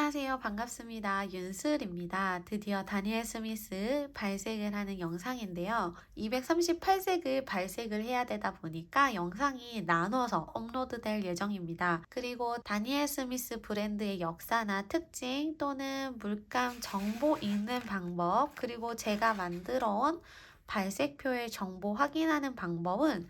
안녕하세요. 반갑습니다. 윤슬입니다. 드디어 다니엘 스미스 발색을 하는 영상인데요. 238색을 발색을 해야 되다 보니까 영상이 나눠서 업로드될 예정입니다. 그리고 다니엘 스미스 브랜드의 역사나 특징 또는 물감 정보 읽는 방법, 그리고 제가 만들어 온 발색표의 정보 확인하는 방법은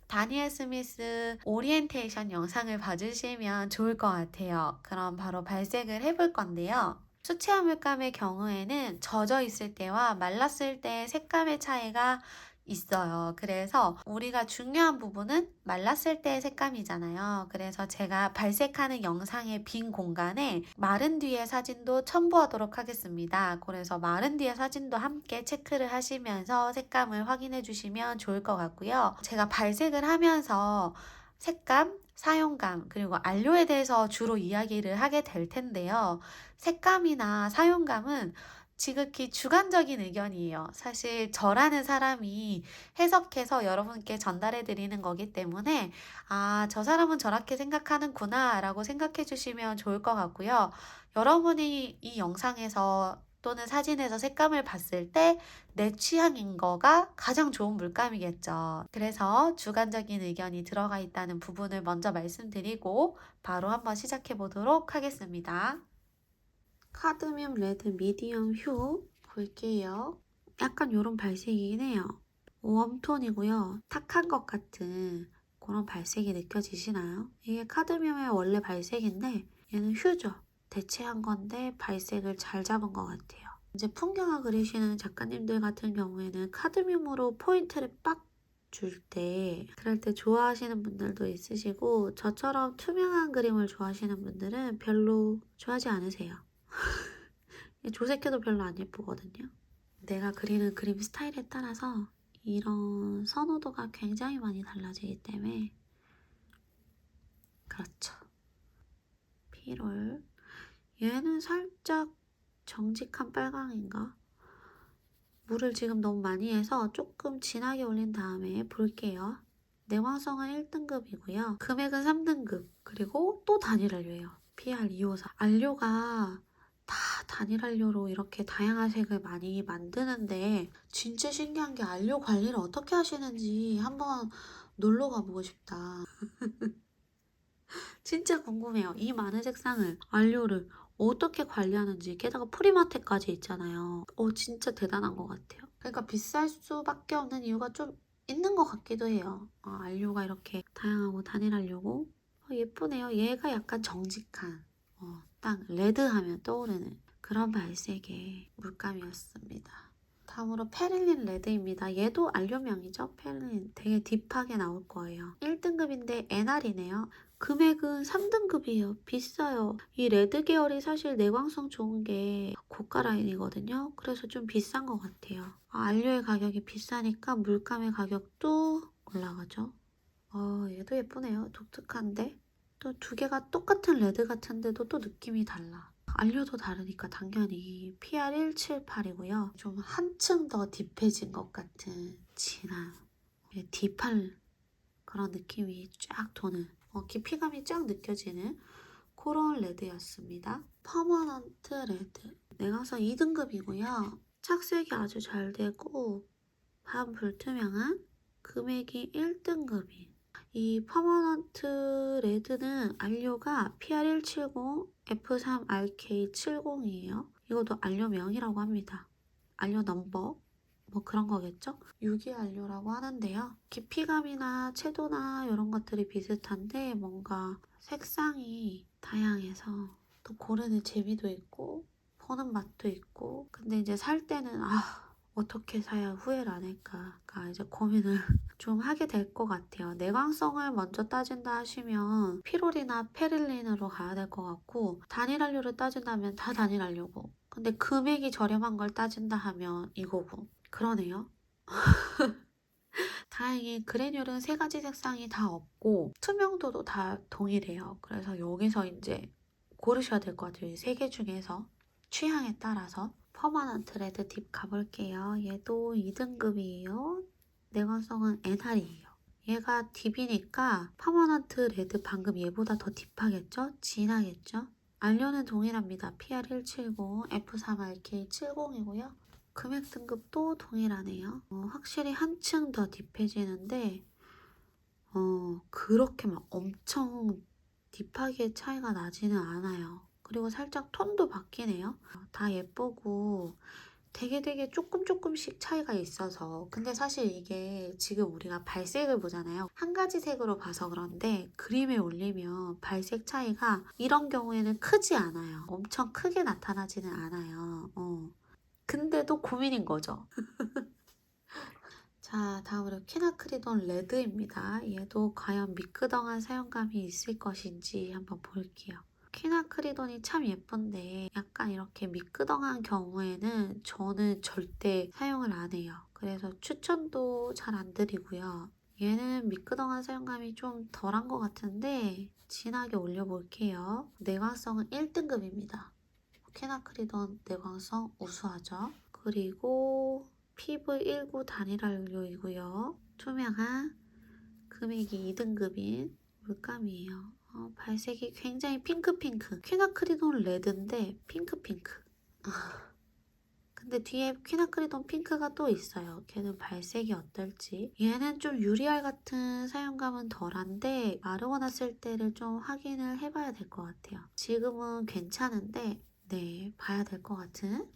다니엘 스미스 오리엔테이션 영상을 봐주시면 좋을 것 같아요. 그럼 바로 발색을 해볼 건데요. 수채화 물감의 경우에는 젖어 있을 때와 말랐을 때 색감의 차이가 있어요. 그래서 우리가 중요한 부분은 말랐을 때의 색감이잖아요. 그래서 제가 발색하는 영상의 빈 공간에 마른 뒤의 사진도 첨부하도록 하겠습니다. 그래서 마른 뒤의 사진도 함께 체크를 하시면서 색감을 확인해 주시면 좋을 것 같고요. 제가 발색을 하면서 색감, 사용감, 그리고 안료에 대해서 주로 이야기를 하게 될 텐데요. 색감이나 사용감은 지극히 주관적인 의견이에요. 사실 저라는 사람이 해석해서 여러분께 전달해 드리는 거기 때문에 아, 저 사람은 저렇게 생각하는구나 라고 생각해 주시면 좋을 것 같고요. 여러분이 이 영상에서 또는 사진에서 색감을 봤을 때 내 취향인 거가 가장 좋은 물감이겠죠. 그래서 주관적인 의견이 들어가 있다는 부분을 먼저 말씀드리고 바로 한번 시작해 보도록 하겠습니다. 카드뮴 레드 미디엄 휴 볼게요. 약간 이런 발색이긴 해요. 웜톤이고요. 탁한 것 같은 그런 발색이 느껴지시나요? 이게 카드뮴의 원래 발색인데 얘는 휴죠. 대체한 건데 발색을 잘 잡은 것 같아요. 이제 풍경화 그리시는 작가님들 같은 경우에는 카드뮴으로 포인트를 빡 줄 때, 그럴 때 좋아하시는 분들도 있으시고 저처럼 투명한 그림을 좋아하시는 분들은 별로 좋아하지 않으세요. 조색해도 별로 안 예쁘거든요. 내가 그리는 그림 스타일에 따라서 이런 선호도가 굉장히 많이 달라지기 때문에 그렇죠. 피롤 얘는 살짝 정직한 빨강인가? 물을 지금 너무 많이 해서 조금 진하게 올린 다음에 볼게요. 내광성은 1등급이고요. 금액은 3등급. 그리고 또 단일 안료예요. PR254. 안료가 다 단일 안료로 이렇게 다양한 색을 많이 만드는데 진짜 신기한 게 안료 관리를 어떻게 하시는지 한번 놀러 가보고 싶다. 진짜 궁금해요. 이 많은 색상을, 안료를 어떻게 관리하는지, 게다가 프리마테까지 있잖아요. 진짜 대단한 것 같아요. 그러니까 비쌀 수밖에 없는 이유가 좀 있는 것 같기도 해요. 안료가 이렇게 다양하고 단일 안료고 예쁘네요. 얘가 약간 정직한 딱 레드하면 떠오르는 그런 발색의 물감이었습니다. 다음으로 페릴린 레드입니다. 얘도 안료명이죠. 페릴린 되게 딥하게 나올 거예요. 1등급인데 NR이네요. 금액은 3등급이에요. 비싸요. 이 레드 계열이 사실 내광성 좋은 게 고가 라인이거든요. 그래서 좀 비싼 것 같아요. 안료의 가격이 비싸니까 물감의 가격도 올라가죠. 얘도 예쁘네요. 독특한데? 또 두 개가 똑같은 레드 같은데도 또 느낌이 달라. 안료도 다르니까 당연히 PR178이고요. 좀 한층 더 딥해진 것 같은 진한 딥한 그런 느낌이 쫙 도는 깊이감이 쫙 느껴지는 그런 레드였습니다. 퍼머넌트 레드 내광성 2등급이고요. 착색이 아주 잘 되고 반불투명한 금액이 1등급인 이 퍼머넌트 레드는 안료가 PR170 F3RK70이에요. 이것도 안료명이라고 합니다. 안료 넘버 뭐 그런 거겠죠? 유기 안료라고 하는데요. 깊이감이나 채도나 이런 것들이 비슷한데 뭔가 색상이 다양해서 또 고르는 재미도 있고 보는 맛도 있고 근데 이제 살 때는 어떻게 사야 후회를 안 할까가 이제 고민을 좀 하게 될 것 같아요. 내광성을 먼저 따진다 하시면 피롤이나 페릴린으로 가야 될 것 같고 단일 안료를 따진다면 다 단일 안료고 근데 금액이 저렴한 걸 따진다 하면 이거고 그러네요. 다행히 그래뉼은 세 가지 색상이 다 없고 투명도도 다 동일해요. 그래서 여기서 이제 고르셔야 될 것 같아요. 이 세 개 중에서 취향에 따라서 퍼머넌트 레드 딥 가볼게요. 얘도 2등급이에요. 내광성은 NR이에요. 얘가 딥이니까 퍼머넌트 레드 방금 얘보다 더 딥하겠죠? 진하겠죠? 안료는 동일합니다. PR170, F3RK70이고요. 금액 등급도 동일하네요. 확실히 한층 더 딥해지는데 그렇게 막 엄청 딥하게 차이가 나지는 않아요. 그리고 살짝 톤도 바뀌네요. 다 예쁘고 되게 조금씩 차이가 있어서. 근데 사실 이게 지금 우리가 발색을 보잖아요. 한 가지 색으로 봐서 그런데 그림에 올리면 발색 차이가 이런 경우에는 크지 않아요. 엄청 크게 나타나지는 않아요. 근데도 고민인 거죠. 자, 다음으로 퀴나크리돈 레드입니다. 얘도 과연 미끄덩한 사용감이 있을 것인지 한번 볼게요. 퀴나크리돈이 참 예쁜데 약간 이렇게 미끄덩한 경우에는 저는 절대 사용을 안 해요. 그래서 추천도 잘 안 드리고요. 얘는 미끄덩한 사용감이 좀 덜한 것 같은데 진하게 올려볼게요. 내광성은 1등급입니다. 퀴나크리돈 내광성 우수하죠. 그리고 PV19 단일한료이고요. 투명한 금액이 2등급인 물감이에요. 발색이 굉장히 핑크핑크. 퀴나크리돈 레드인데 핑크핑크. 근데 뒤에 퀴나크리돈 핑크가 또 있어요. 걔는 발색이 어떨지. 얘는 좀 유리알 같은 사용감은 덜한데 마르거나 쓸 때를 좀 확인을 해봐야 될 것 같아요. 지금은 괜찮은데 네, 봐야 될 것 같은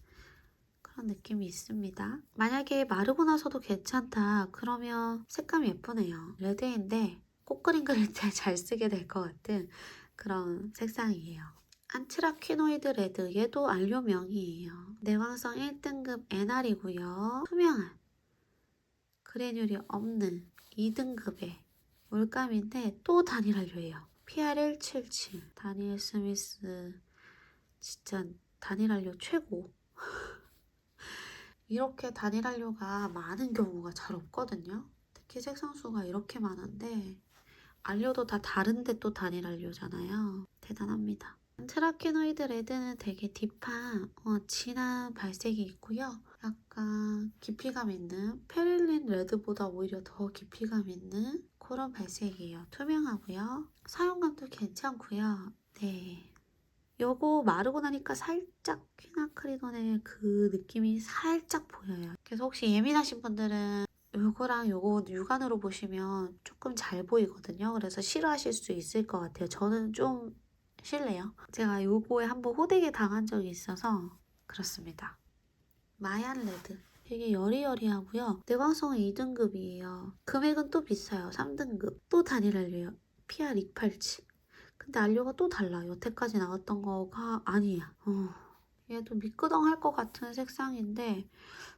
그런 느낌이 있습니다. 만약에 마르고 나서도 괜찮다 그러면 색감이 예쁘네요. 레드인데 꽃그림 그릴 때 잘 쓰게 될 것 같은 그런 색상이에요. 안트라퀴노이드 레드, 얘도 안료명이에요. 내광성 1등급 NR이고요. 투명한 그래놀이 없는 2등급의 물감인데 또 단일 안료예요. PR177 다니엘 스미스 진짜 단일 안료 최고. 이렇게 단일 안료가 많은 경우가 잘 없거든요. 특히 색상수가 이렇게 많은데 안료도 다 다른데 또 단일 안료잖아요. 대단합니다. 트라키노이드 레드는 되게 딥한 진한 발색이 있고요. 약간 깊이감 있는 페릴린 레드보다 오히려 더 깊이감 있는 그런 발색이에요. 투명하고요. 사용감도 괜찮고요. 네. 요거 마르고 나니까 살짝 퀴나크리돈의 그 느낌이 살짝 보여요. 그래서 혹시 예민하신 분들은 요거랑 요거 육안으로 보시면 조금 잘 보이거든요. 그래서 싫어하실 수 있을 것 같아요. 저는 좀 싫네요. 제가 요거에 한번 호되게 당한 적이 있어서 그렇습니다. 마얀 레드. 되게 여리여리하고요. 내광성은 2등급이에요. 금액은 또 비싸요. 3등급. 또 단일 안료예요. PR287. 근데 안료가 또 달라. 여태까지 나왔던 거가 아니야. 얘도 미끄덩할 것 같은 색상인데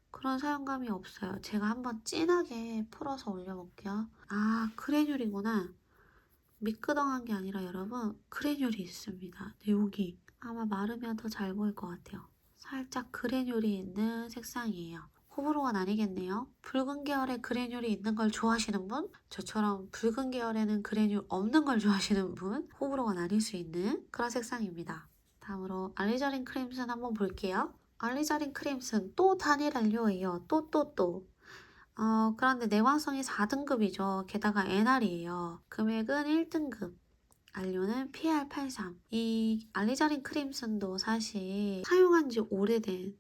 그런 사용감이 없어요. 제가 한번 진하게 풀어서 올려볼게요. 아, 그래놀이구나. 미끄덩한 게 아니라 여러분 그래놀이 있습니다. 네, 여기 아마 마르면 더 잘 보일 것 같아요. 살짝 그래놀이 있는 색상이에요. 호불호가 나뉘겠네요. 붉은 계열의 그래놀이 있는 걸 좋아하시는 분, 저처럼 붉은 계열에는 그래놀 없는 걸 좋아하시는 분, 호불호가 나뉠 수 있는 그런 색상입니다. 다음으로 알리자린 크림슨 한번 볼게요. 알리자린 크림슨 또 단일 안료예요. 또. 그런데 내광성이 4등급이죠. 게다가 NR이에요. 금액은 1등급. 안료는 PR83. 이 알리자린 크림슨도 사실 사용한 지 오래된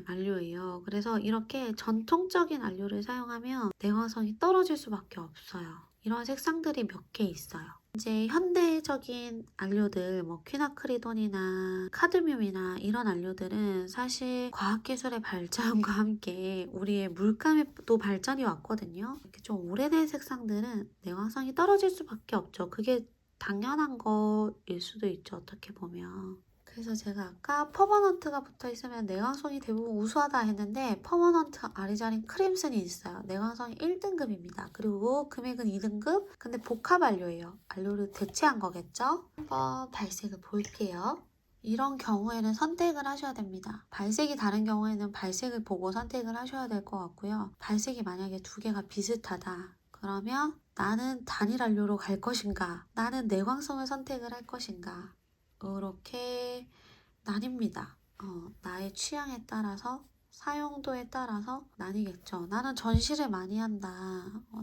안료예요. 그래서 이렇게 전통적인 안료를 사용하면 내광성이 떨어질 수밖에 없어요. 이런 색상들이 몇 개 있어요. 이제 현대적인 안료들, 뭐 퀴나크리돈이나 카드뮴이나 이런 안료들은 사실 과학기술의 발전과 함께 우리의 물감에도 발전이 왔거든요. 이렇게 좀 오래된 색상들은 내광성이 떨어질 수밖에 없죠. 그게 당연한 거일 수도 있죠. 어떻게 보면. 그래서 제가 아까 퍼머넌트가 붙어있으면 내광성이 대부분 우수하다 했는데 퍼머넌트 아리자린 크림슨이 있어요. 내광성이 1등급입니다. 그리고 금액은 2등급. 근데 복합 안료예요. 안료를 대체한 거겠죠? 한번 발색을 볼게요. 이런 경우에는 선택을 하셔야 됩니다. 발색이 다른 경우에는 발색을 보고 선택을 하셔야 될 것 같고요. 발색이 만약에 두 개가 비슷하다. 그러면 나는 단일 안료로 갈 것인가? 나는 내광성을 선택을 할 것인가? 이렇게 나뉩니다. 나의 취향에 따라서 사용도에 따라서 나뉘겠죠. 나는 전시를 많이 한다.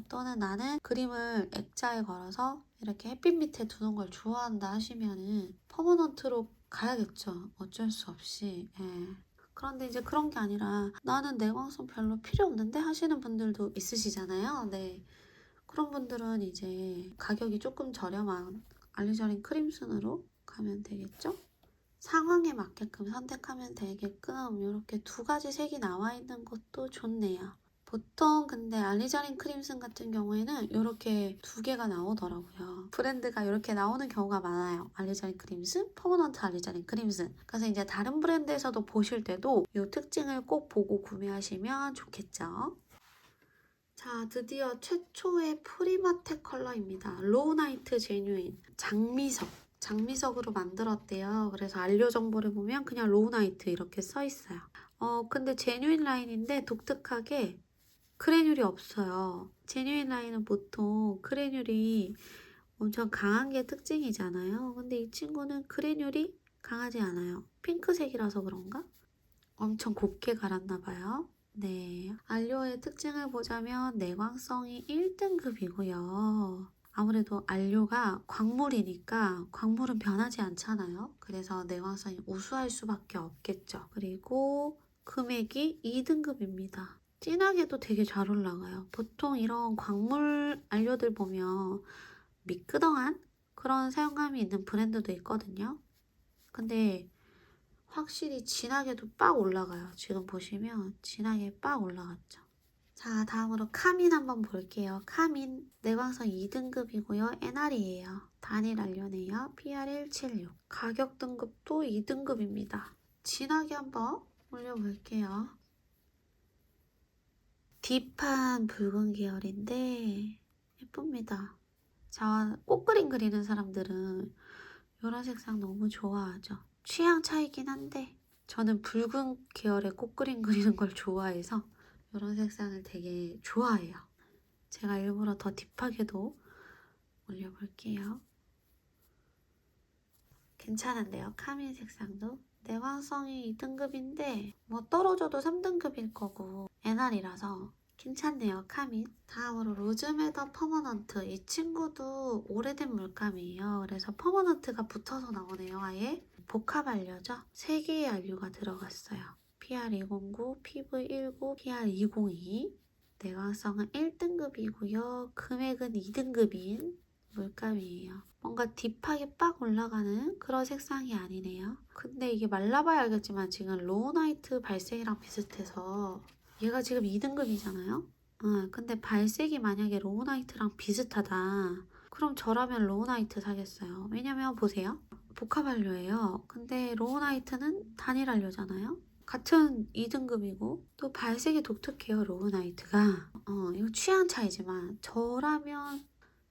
또는 나는 그림을 액자에 걸어서 이렇게 햇빛 밑에 두는 걸 좋아한다 하시면은 퍼머넌트로 가야겠죠. 어쩔 수 없이. 예. 그런데 이제 그런 게 아니라 나는 내광성 별로 필요 없는데 하시는 분들도 있으시잖아요. 네. 그런 분들은 이제 가격이 조금 저렴한 알리자린 크림슨으로 가면 되겠죠? 상황에 맞게끔 선택하면 되게끔 이렇게 두 가지 색이 나와 있는 것도 좋네요. 보통 근데 알리자린 크림슨 같은 경우에는 이렇게 두 개가 나오더라고요. 브랜드가 이렇게 나오는 경우가 많아요. 알리자린 크림슨, 퍼머넌트 알리자린 크림슨. 그래서 이제 다른 브랜드에서도 보실 때도 이 특징을 꼭 보고 구매하시면 좋겠죠. 자, 드디어 최초의 프리마텍 컬러입니다. 로우 나이트 제뉴인 장미석. 장미석으로 만들었대요. 그래서 안료 정보를 보면 그냥 로우 나이트 이렇게 써 있어요. 근데 제뉴인 라인인데 독특하게 크레뉼이 없어요. 제뉴인 라인은 보통 크레뉼이 엄청 강한 게 특징이잖아요. 근데 이 친구는 크레뉼이 강하지 않아요. 핑크색이라서 그런가? 엄청 곱게 갈았나 봐요. 네, 안료의 특징을 보자면 내광성이 1등급이고요. 아무래도 안료가 광물이니까 광물은 변하지 않잖아요. 그래서 내광성이 우수할 수밖에 없겠죠. 그리고 금액이 2등급입니다. 진하게도 되게 잘 올라가요. 보통 이런 광물 안료들 보면 미끄덩한 그런 사용감이 있는 브랜드도 있거든요. 근데 확실히 진하게도 빡 올라가요. 지금 보시면 진하게 빡 올라갔죠. 자, 다음으로 카민 한번 볼게요. 카민 내광성 2등급이고요. NR이에요. 단일 안료네요. PR176. 가격 등급도 2등급입니다. 진하게 한번 올려볼게요. 딥한 붉은 계열인데 예쁩니다. 자, 꽃그림 그리는 사람들은 이런 색상 너무 좋아하죠. 취향 차이긴 한데 저는 붉은 계열의 꽃그림 그리는 걸 좋아해서 이런 색상을 되게 좋아해요. 제가 일부러 더 딥하게도 올려볼게요. 괜찮은데요? 카민 색상도. 내광성이 2등급인데 뭐 떨어져도 3등급일 거고 NR이라서 괜찮네요. 카민. 다음으로 로즈메더 퍼머넌트. 이 친구도 오래된 물감이에요. 그래서 퍼머넌트가 붙어서 나오네요. 아예. 복합 안료죠. 3개의 안료가 들어갔어요. PR209, PV19, PR202. 내광성은 1등급이고요. 금액은 2등급인 물감이에요. 뭔가 딥하게 빡 올라가는 그런 색상이 아니네요. 근데 이게 말라봐야 알겠지만 지금 로우나이트 발색이랑 비슷해서 얘가 지금 2등급이잖아요? 근데 발색이 만약에 로우나이트랑 비슷하다. 그럼 저라면 로우나이트 사겠어요. 왜냐면 보세요. 복합 안료예요. 근데 로우나이트는 단일 안료잖아요? 같은 2등급이고 또 발색이 독특해요. 로우나이트가. 이거 취향 차이지만 저라면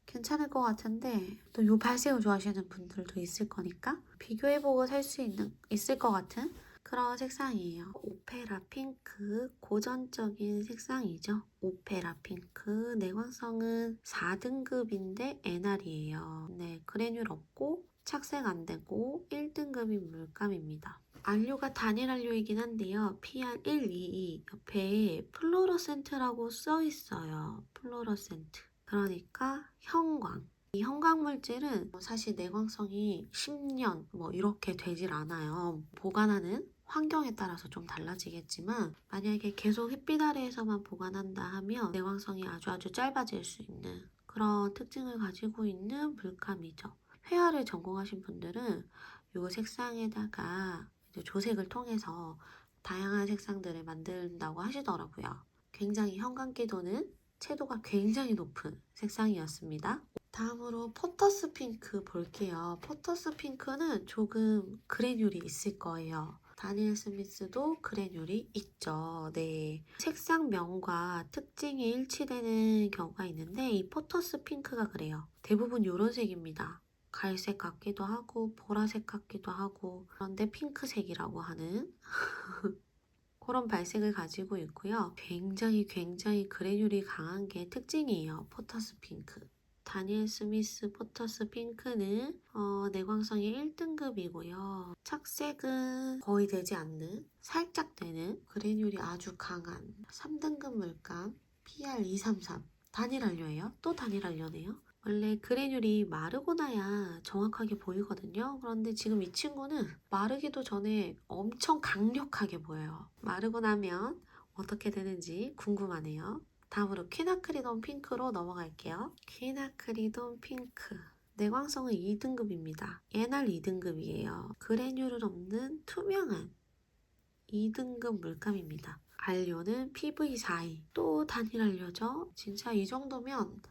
괜찮을 것 같은데 또 이 발색을 좋아하시는 분들도 있을 거니까 비교해보고 살 수 있을 것 같은 그런 색상이에요. 오페라 핑크, 고전적인 색상이죠. 오페라 핑크, 내광성은 4등급인데 NR이에요. 네, 그래뉼 없고 착색 안 되고 1등급인 물감입니다. 안료가 단일 안료이긴 한데요. PR122 옆에 플로러센트라고 써 있어요. 플로러센트. 그러니까 형광. 이 형광 물질은 사실 내광성이 10년 뭐 이렇게 되질 않아요. 보관하는 환경에 따라서 좀 달라지겠지만 만약에 계속 햇빛 아래에서만 보관한다 하면 내광성이 아주 짧아질 수 있는 그런 특징을 가지고 있는 물감이죠. 회화를 전공하신 분들은 이 색상에다가 이제 조색을 통해서 다양한 색상들을 만든다고 하시더라고요. 굉장히 형광기도는 채도가 굉장히 높은 색상이었습니다. 다음으로 포터스 핑크 볼게요. 포터스 핑크는 조금 그래뉼이 있을 거예요. 다니엘 스미스도 그래뉼이 있죠. 네. 색상명과 특징이 일치되는 경우가 있는데 이 포터스 핑크가 그래요. 대부분 이런 색입니다. 갈색 같기도 하고 보라색 같기도 하고 그런데 핑크색이라고 하는 그런 발색을 가지고 있고요. 굉장히 그래뉼이 강한 게 특징이에요. 포터스 핑크. 다니엘 스미스 포터스 핑크는 내광성이 1등급이고요. 착색은 거의 되지 않는 살짝 되는 그래뉼이 아주 강한 3등급 물감 PR233 단일 안료예요. 또 단일 안료네요. 원래 그래놀이 마르고 나야 정확하게 보이거든요. 그런데 지금 이 친구는 마르기도 전에 엄청 강력하게 보여요. 마르고 나면 어떻게 되는지 궁금하네요. 다음으로 퀴나크리돈 핑크로 넘어갈게요. 퀴나크리돈 핑크. 내광성은 2등급입니다. 얘날 2등급이에요. 그래놀은 없는 투명한 2등급 물감입니다. 안료는 PV42. 또 단일 안료죠? 진짜 이 정도면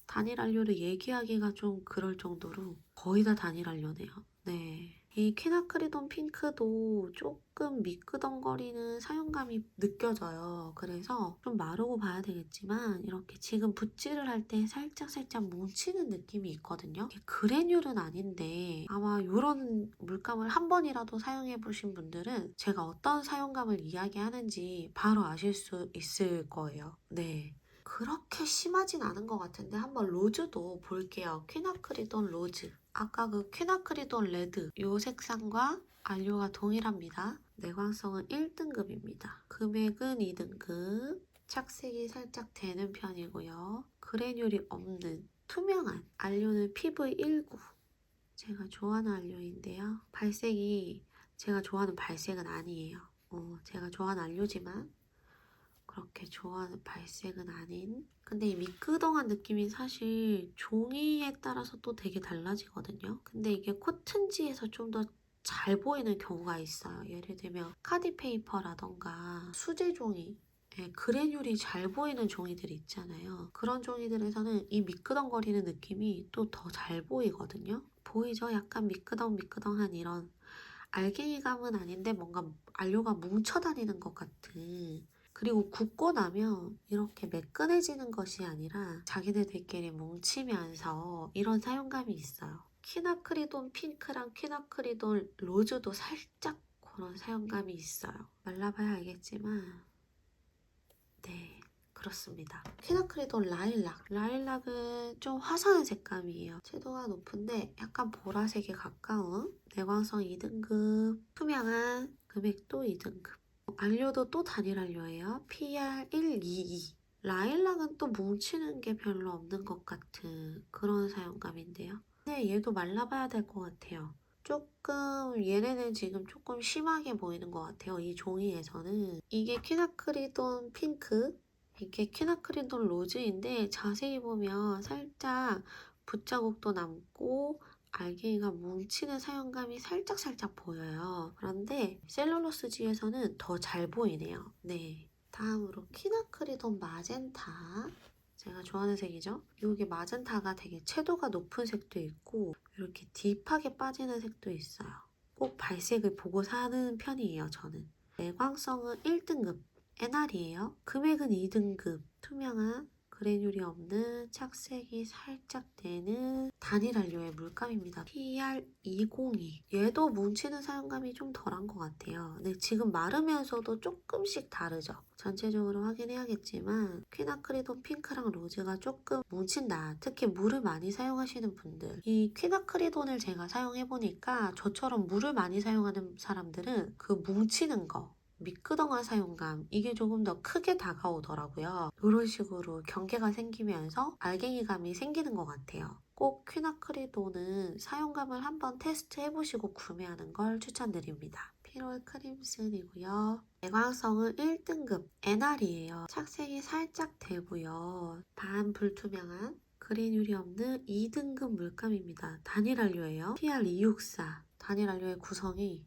단일 안료를 얘기하기가 좀 그럴 정도로 거의 다 단일 안료네요. 네. 이 퀴나크리돈 핑크도 조금 미끄덩거리는 사용감이 느껴져요. 그래서 좀 마르고 봐야 되겠지만 이렇게 지금 붓질을 할 때 살짝살짝 뭉치는 느낌이 있거든요. 이게 그래놀은 아닌데 아마 이런 물감을 한 번이라도 사용해 보신 분들은 제가 어떤 사용감을 이야기하는지 바로 아실 수 있을 거예요. 네. 그렇게 심하진 않은 것 같은데 한번 로즈도 볼게요. 퀴나크리돈 로즈. 아까 그 퀴나크리돈 레드 이 색상과 안료가 동일합니다. 내광성은 1등급입니다. 금액은 2등급. 착색이 살짝 되는 편이고요. 그래놀이 없는 투명한 안료는 PV19. 제가 좋아하는 안료인데요. 발색이 제가 좋아하는 발색은 아니에요. 제가 좋아하는 안료지만 그렇게 좋아하는 발색은 아닌. 근데 이 미끄덩한 느낌이 사실 종이에 따라서 또 되게 달라지거든요. 근데 이게 코튼지에서 좀 더 잘 보이는 경우가 있어요. 예를 들면 카디페이퍼라던가 수제 종이, 그래놀이 잘 보이는 종이들 있잖아요. 그런 종이들에서는 이 미끄덩거리는 느낌이 또 더 잘 보이거든요. 보이죠? 약간 미끄덩미끄덩한 이런 알갱이감은 아닌데 뭔가 안료가 뭉쳐 다니는 것 같은. 그리고 굽고 나면 이렇게 매끈해지는 것이 아니라 자기네들끼리 뭉치면서 이런 사용감이 있어요. 퀴나크리돈 핑크랑 퀴나크리돈 로즈도 살짝 그런 사용감이 있어요. 말라봐야 알겠지만 네, 그렇습니다. 퀴나크리돈 라일락. 라일락은 좀 화사한 색감이에요. 채도가 높은데 약간 보라색에 가까운 내광성 2등급, 투명한 금액도 2등급. 안료도 또 단일 안료예요. PR122. 라일락은 또 뭉치는 게 별로 없는 것 같은 그런 사용감인데요. 근데 얘도 말라봐야 될 것 같아요. 조금 얘네는 지금 조금 심하게 보이는 것 같아요. 이 종이에서는. 이게 퀴나크리돈 핑크, 이게 퀴나크리돈 로즈인데 자세히 보면 살짝 붓자국도 남고 알갱이가 뭉치는 사용감이 살짝살짝 보여요. 그런데 셀룰로스지에서는 더 잘 보이네요. 네. 다음으로 퀴나크리돈 마젠타. 제가 좋아하는 색이죠. 이게 마젠타가 되게 채도가 높은 색도 있고 이렇게 딥하게 빠지는 색도 있어요. 꼭 발색을 보고 사는 편이에요, 저는. 내광성은 1등급, NR이에요. 금액은 2등급, 투명한 그래놀이 없는 착색이 살짝 되는 단일 안료의 물감입니다. PR202. 얘도 뭉치는 사용감이 좀 덜한 것 같아요. 근데 지금 마르면서도 조금씩 다르죠. 전체적으로 확인해야겠지만 퀴나크리돈 핑크랑 로즈가 조금 뭉친다. 특히 물을 많이 사용하시는 분들. 이 퀴나크리돈을 제가 사용해보니까 저처럼 물을 많이 사용하는 사람들은 그 뭉치는 거, 미끄덩한 사용감, 이게 조금 더 크게 다가오더라고요. 이런 식으로 경계가 생기면서 알갱이감이 생기는 것 같아요. 꼭 퀴나크리돈은 사용감을 한번 테스트 해보시고 구매하는 걸 추천드립니다. 피롤 크림슨이고요. 내광성은 1등급 NR이에요. 착색이 살짝 되고요. 반 불투명한 그래놀이 없는 2등급 물감입니다. 단일 안료예요. PR264. 단일 안료의 구성이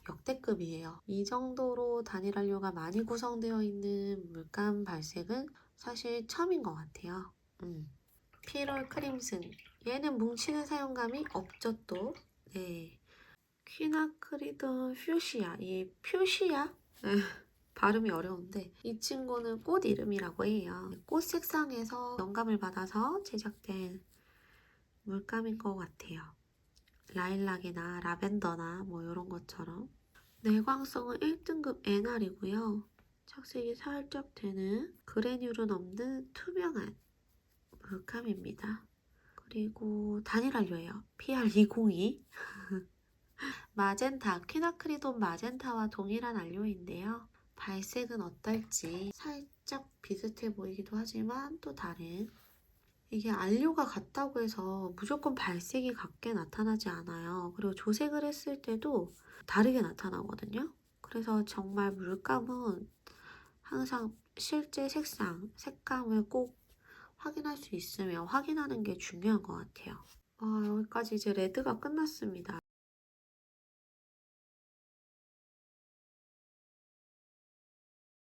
역대급이에요. 이 정도로 단일 안료가 많이 구성되어 있는 물감 발색은 사실 처음인 것 같아요. 피롤 크림슨. 얘는 뭉치는 사용감이 없죠 또. 네. 퀴나크리돈 퓨시아. 이 퓨시아? 발음이 어려운데 이 친구는 꽃 이름이라고 해요. 꽃 색상에서 영감을 받아서 제작된 물감인 것 같아요. 라일락이나 라벤더나 뭐 이런 것처럼. 내광성은 1등급 NR이고요. 착색이 살짝 되는 그래놀은 없는 투명한 물감입니다. 그리고 단일 안료예요. PR202. 마젠타, 퀴나크리돈 마젠타와 동일한 안료인데요. 발색은 어떨지 살짝 비슷해 보이기도 하지만 또 다른 이게 안료가 같다고 해서 무조건 발색이 같게 나타나지 않아요. 그리고 조색을 했을 때도 다르게 나타나거든요. 그래서 정말 물감은 항상 실제 색상, 색감을 꼭 확인할 수 있으면 확인하는 게 중요한 것 같아요. 여기까지 이제 레드가 끝났습니다.